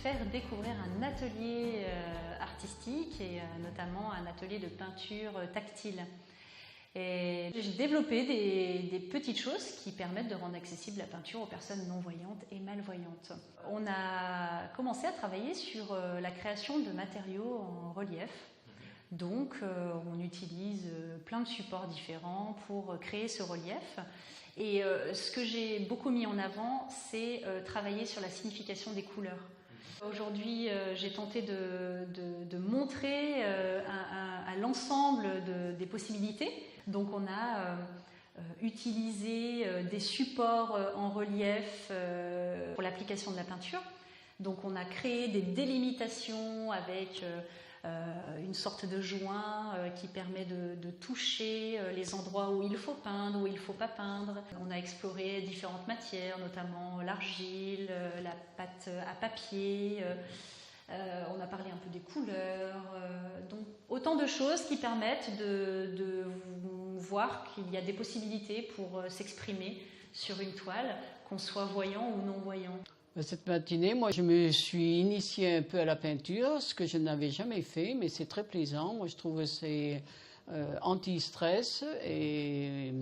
faire découvrir un atelier artistique et notamment un atelier de peinture tactile. Et j'ai développé des petites choses qui permettent de rendre accessible la peinture aux personnes non-voyantes et malvoyantes. On a commencé à travailler sur la création de matériaux en relief. Donc on utilise plein de supports différents pour créer ce relief. Et ce que j'ai beaucoup mis en avant, c'est travailler sur la signification des couleurs. Aujourd'hui, j'ai tenté de montrer à l'ensemble des possibilités. Donc on a utilisé des supports en relief pour l'application de la peinture. Donc on a créé des délimitations avec une sorte de joint qui permet de toucher les endroits où il faut peindre, où il ne faut pas peindre. On a exploré différentes matières, notamment l'argile, la pâte à papier. On a parlé un peu des couleurs. Donc autant de choses qui permettent de voir qu'il y a des possibilités pour s'exprimer sur une toile, qu'on soit voyant ou non-voyant. Cette matinée, moi, je me suis initiée un peu à la peinture, ce que je n'avais jamais fait, mais c'est très plaisant. Moi, je trouve que c'est anti-stress et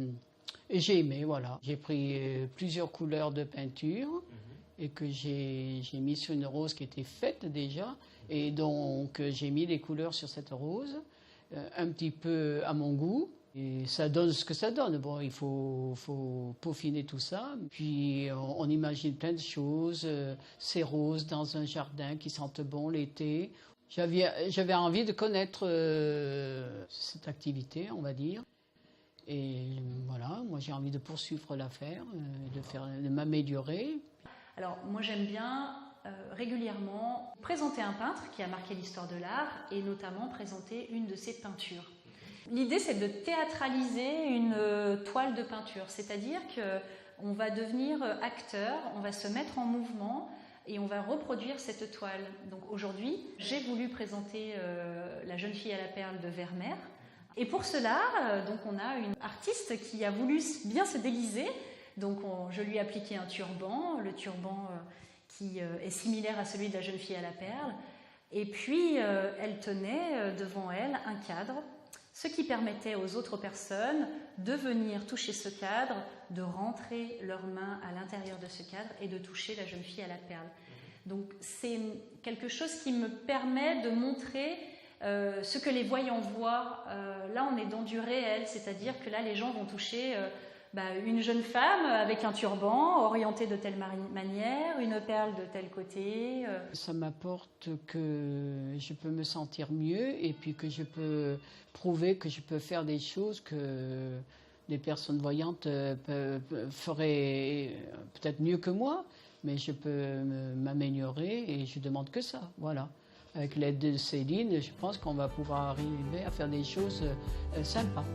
j'ai aimé, voilà. J'ai pris plusieurs couleurs de peinture et que j'ai mis sur une rose qui était faite déjà. Et donc, j'ai mis des couleurs sur cette rose, un petit peu à mon goût. Et ça donne ce que ça donne. Bon, il faut peaufiner tout ça. Puis on imagine plein de choses. Ces roses dans un jardin qui sentent bon l'été. J'avais envie de connaître cette activité, on va dire. Et voilà, moi j'ai envie de poursuivre l'affaire, de m'améliorer. Alors moi j'aime bien régulièrement présenter un peintre qui a marqué l'histoire de l'art et notamment présenter une de ses peintures. L'idée, c'est de théâtraliser une toile de peinture, c'est-à-dire qu'on va devenir acteur, on va se mettre en mouvement et on va reproduire cette toile. Donc aujourd'hui, j'ai voulu présenter La jeune fille à la perle de Vermeer. Et pour cela, donc on a une artiste qui a voulu bien se déguiser. Donc je lui ai appliqué un turban, le turban qui est similaire à celui de La jeune fille à la perle. Et puis, elle tenait devant elle un cadre, ce qui permettait aux autres personnes de venir toucher ce cadre, de rentrer leurs mains à l'intérieur de ce cadre et de toucher la jeune fille à la perle. Donc c'est quelque chose qui me permet de montrer ce que les voyants voient. Là on est dans du réel, c'est-à-dire que là les gens vont toucher une jeune femme avec un turban orientée de telle manière, une perle de tel côté. Ça m'apporte que je peux me sentir mieux et puis que je peux prouver que je peux faire des choses que des personnes voyantes feraient peut-être mieux que moi, mais je peux m'améliorer et je demande que ça, voilà. Avec l'aide de Céline, je pense qu'on va pouvoir arriver à faire des choses sympas.